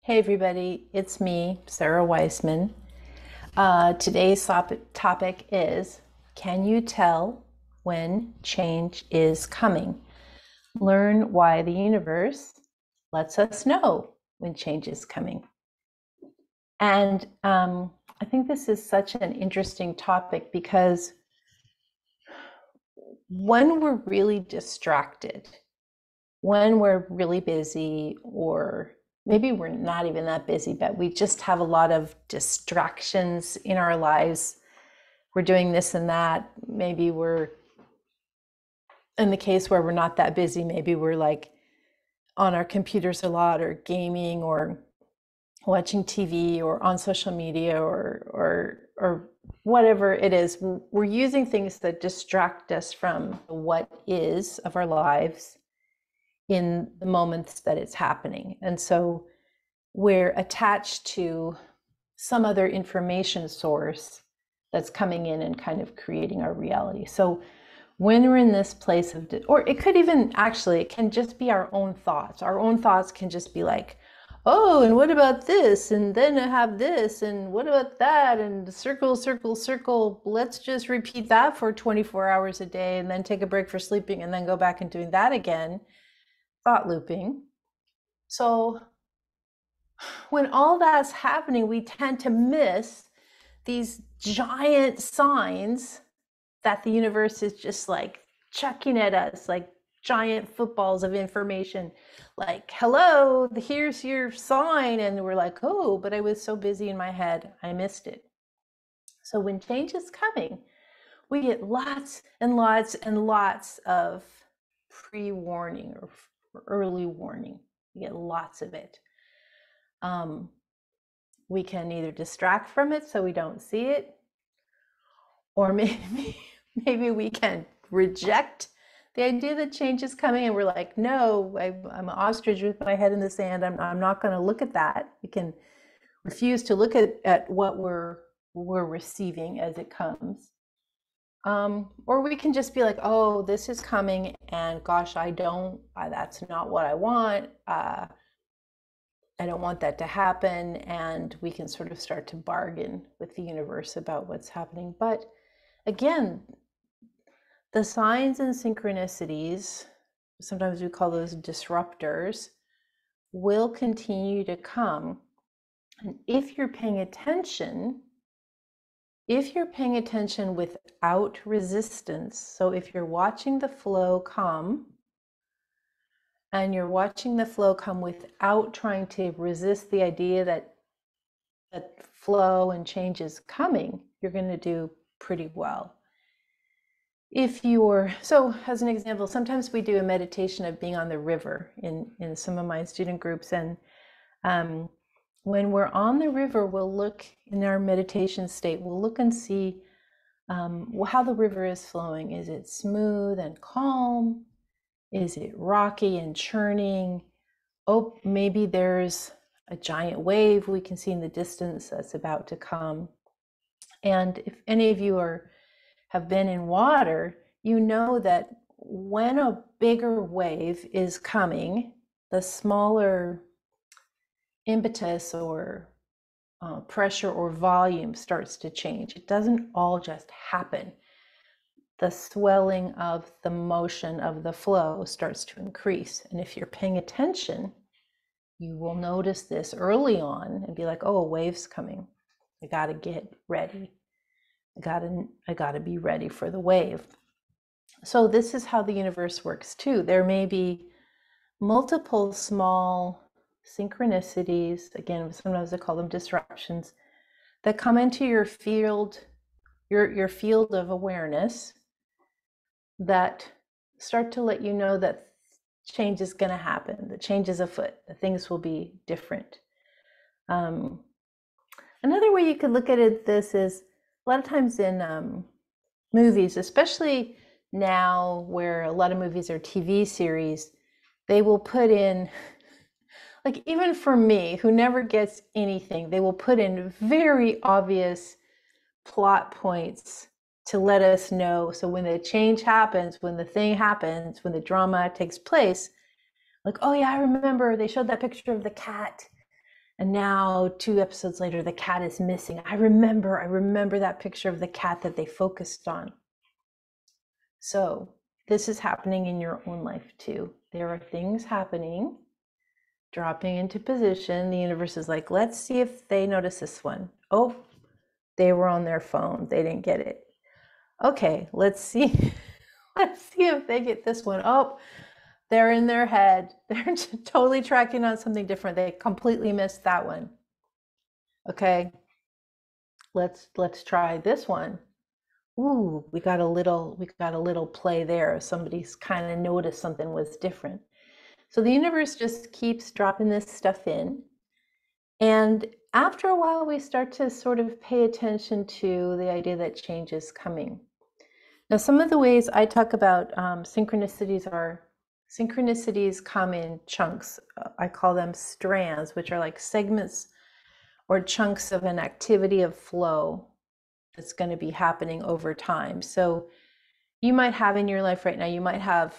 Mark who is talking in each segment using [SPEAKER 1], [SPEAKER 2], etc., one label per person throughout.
[SPEAKER 1] Hey everybody, it's me, Sarah Wiseman. Today's topic is, can you tell when change is coming? Learn why the universe lets us know when change is coming. And I think this is such an interesting topic because when we're really distracted, when we're really busy, or maybe we're not even that busy, but we just have a lot of distractions in our lives. We're doing this and that. Maybe we're, in the case where we're not that busy, maybe we're like on our computers a lot, or gaming, or watching TV, or on social media, or whatever it is. We're using things that distract us from what is of our lives in the moments that it's happening. And so we're attached to some other information source that's coming in and kind of creating our reality. So when we're in this place of, or it could even actually, it can just be our own thoughts. Our own thoughts can just be like, oh, and what about this? And then I have this, and what about that? And circle, circle, circle. Let's just repeat that for 24 hours a day, and then take a break for sleeping, and then go back and doing that again. Thought looping. So when all that's happening, we tend to miss these giant signs that the universe is just like chucking at us, like giant footballs of information, like, hello, here's your sign. And we're like, oh, but I was so busy in my head, I missed it. So when change is coming, we get lots and lots and lots of pre-warning or early warning. We get lots of it. We can either distract from it so we don't see it, or maybe we can reject the idea that change is coming, and we're like, no, I'm an ostrich with my head in the sand. I'm not going to look at that. We can refuse to look at what we're receiving as it comes. Or we can just be like, oh, this is coming, and gosh, that's not what I want. I don't want that to happen. And we can sort of start to bargain with the universe about what's happening. But again, the signs and synchronicities, sometimes we call those disruptors, will continue to come. And if you're paying attention without resistance, so if you're watching the flow come, and you're watching the flow come without trying to resist the idea that flow and change is coming, you're going to do pretty well. So as an example, sometimes we do a meditation of being on the river in some of my student groups. And when we're on the river, we'll look in our meditation state, we'll look and see how the river is flowing. Is it smooth and calm? Is it rocky and churning? Oh, maybe there's a giant wave we can see in the distance that's about to come. And if any of you have been in water, you know that when a bigger wave is coming, the smaller impetus or pressure or volume starts to change. It doesn't all just happen. The swelling of the motion of the flow starts to increase. And if you're paying attention, you will notice this early on and be like, oh, a wave's coming. I got to get ready. I got to be ready for the wave. So this is how the universe works too. There may be multiple small synchronicities, again, sometimes I call them disruptions, that come into your field, your field of awareness, that start to let you know that change is going to happen, that change is afoot, that things will be different. Another way you could look at this is a lot of times in movies, especially now where a lot of movies are TV series, they will put in, like even for me, who never gets anything, they will put in very obvious plot points to let us know. So when the change happens, when the thing happens, when the drama takes place, like, oh yeah, I remember they showed that picture of the cat And now 2 episodes later, the cat is missing. I remember that picture of the cat that they focused on. So this is happening in your own life too. There are things happening, dropping into position. The universe is like, let's see if they notice this one. Oh, they were on their phone. They didn't get it. Okay, let's see. Let's see if they get this one. Oh, they're in their head. They're totally tracking on something different. They completely missed that one. Okay, let's try this one. Ooh, we got a little play there. Somebody's kind of noticed something was different. So the universe just keeps dropping this stuff in. And after a while, we start to sort of pay attention to the idea that change is coming. Now, some of the ways I talk about synchronicities come in chunks. I call them strands, which are like segments or chunks of an activity of flow that's going to be happening over time. So you might have in your life right now, you might have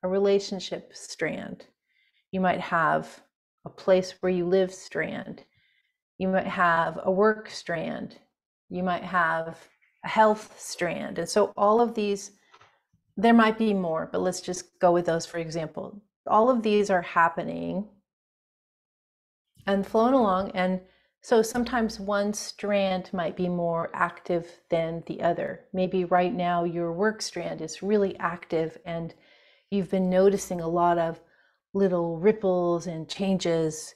[SPEAKER 1] a relationship strand. You might have a place where you live strand. You might have a work strand. You might have a health strand. And so all of these, there might be more, but let's just go with those for example. All of these are happening and flowing along. And so sometimes one strand might be more active than the other. Maybe right now your work strand is really active and you've been noticing a lot of little ripples and changes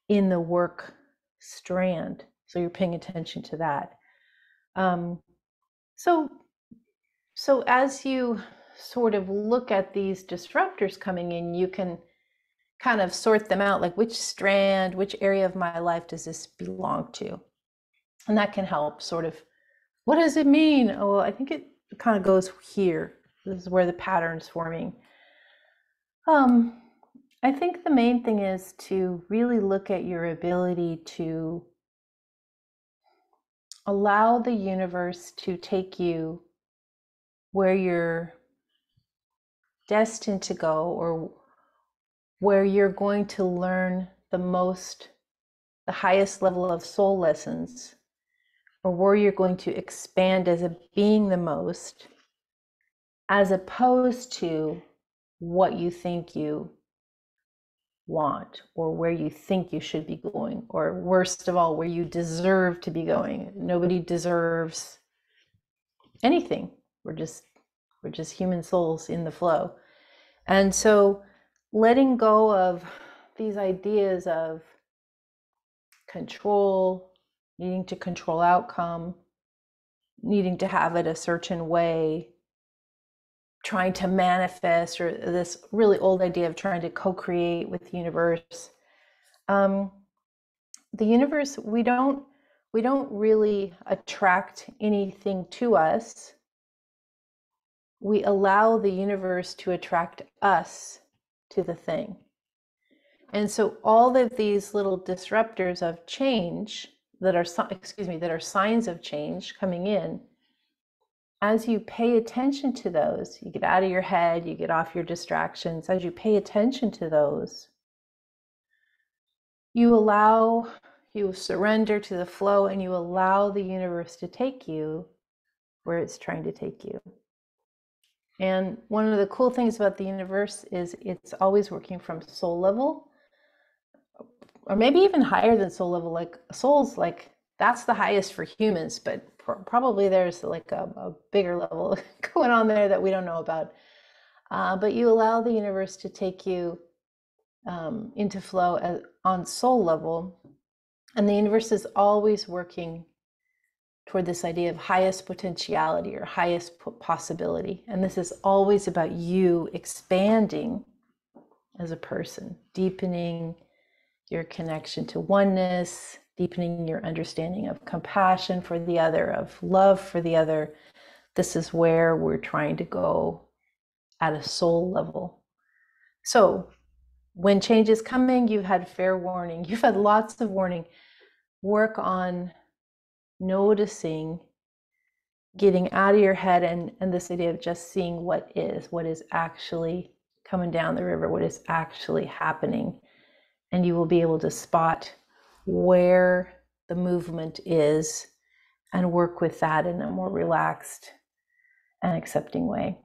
[SPEAKER 1] in the work strand. So you're paying attention to that. So as you sort of look at these disruptors coming in, you can kind of sort them out, like which strand, which area of my life does this belong to? And that can help sort of, what does it mean? Oh, well, I think it kind of goes here. This is where the pattern's forming. I think the main thing is to really look at your ability to allow the universe to take you where you're destined to go, or where you're going to learn the highest level of soul lessons, or where you're going to expand as a being the most, as opposed to what you think you want, or where you think you should be going, or worst of all, where you deserve to be going. Nobody deserves anything. We're just human souls in the flow. And so letting go of these ideas of control, needing to control outcome, needing to have it a certain way, trying to manifest, or this really old idea of trying to co-create with the universe. The universe, we don't really attract anything to us. We allow the universe to attract us to the thing. And so all of these little disruptors of change that are signs of change coming in, as you pay attention to those, you get out of your head, you get off your distractions. As you pay attention to those, you surrender to the flow, and you allow the universe to take you where it's trying to take you. And one of the cool things about the universe is it's always working from soul level, or maybe even higher than soul level. Like souls, like that's the highest for humans, but probably there's like a bigger level going on there that we don't know about. But you allow the universe to take you into flow on soul level, and the universe is always working toward this idea of highest potentiality or highest possibility. And this is always about you expanding as a person, deepening your connection to oneness, deepening your understanding of compassion for the other, of love for the other. This is where we're trying to go at a soul level. So when change is coming, you've had fair warning. You've had lots of warning. Work on noticing, getting out of your head, and this idea of just seeing what is actually coming down the river, what is actually happening. And you will be able to spot where the movement is and work with that in a more relaxed and accepting way.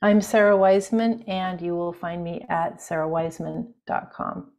[SPEAKER 1] I'm Sarah Wiseman, and you will find me at sarawiseman.com.